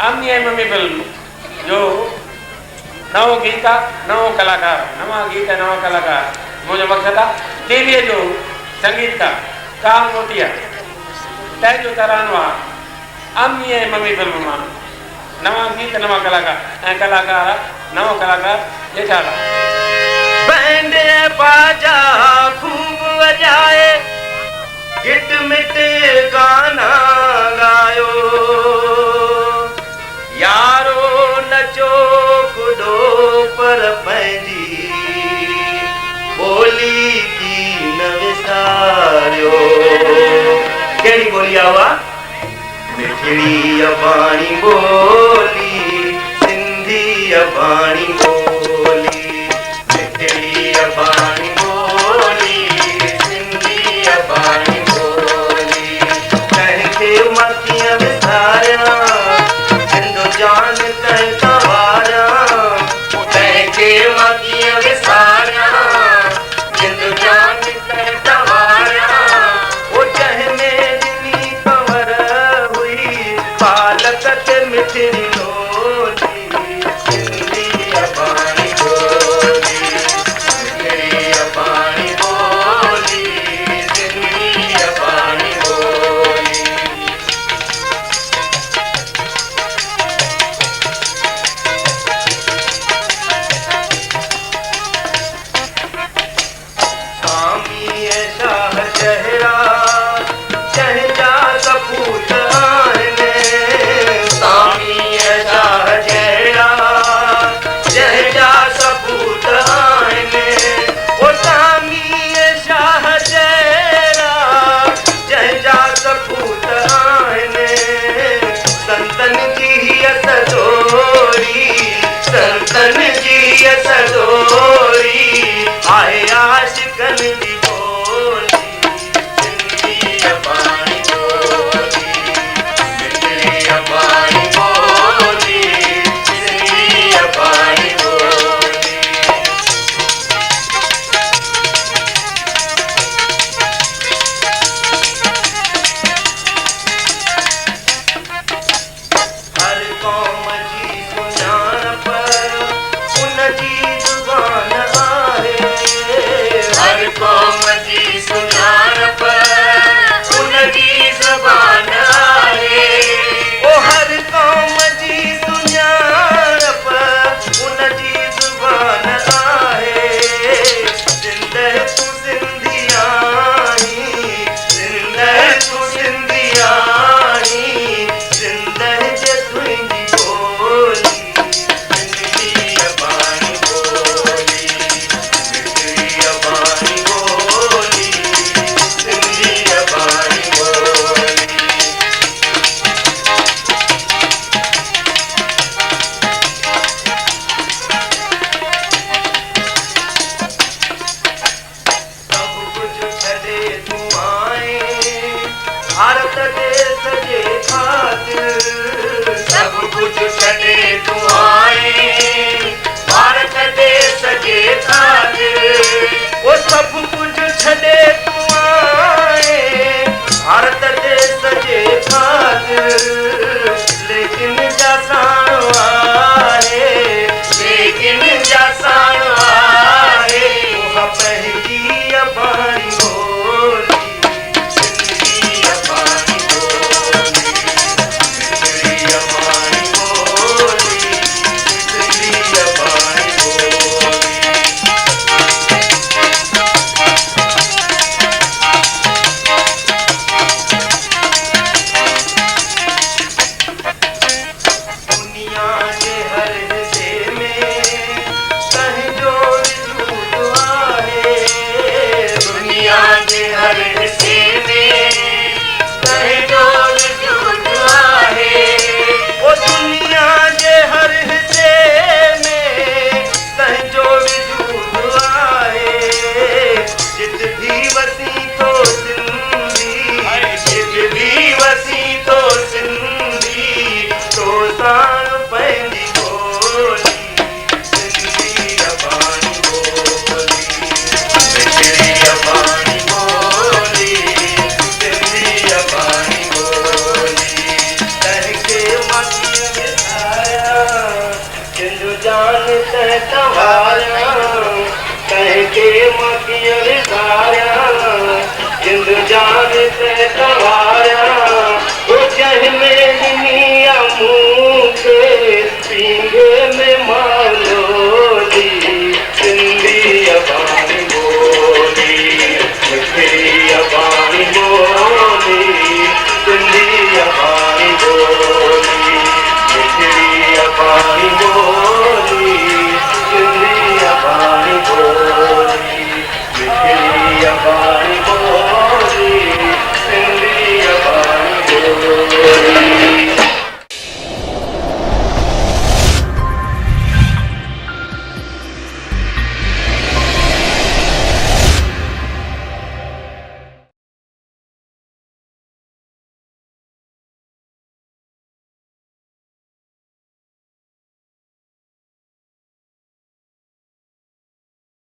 आमनी आई mummy film जो नवो गीत आहे, नवो कलाकार, नवा गीत, नवा कलाकार। मुझो मक़सद आहे टीवीअ जो संगीतकार काल मोतिया तंहिंजो तरानो आहे आमनी आई मम्मी फिल्म मां नवा गीत, नवा कलाकार ऐं कलाकार नवो कलाकार ॾेखारा। बैंड बाजा खूब वजाए गिट मिट गाना गायो, यारो नचो कुॾो पर पंहिंजी बोली की न विसारियो। कहिड़ी बोली आहे उहा? मिठड़ी अबाणी बोली, सिंधी अबाणी बोली, मिठड़ी अबाणी बोली, सिंधी अबाणी बोली। तंहिंखे मां कीअं विसारियां, जिंदो जान तंहिं सवारियां। तंहिंखे मां कीअं विसारियां, जिंदो जान तंहिं सवारियां। ओ जंहिंमें ॾिनी कंवर हुई पालक ते मिठड़ी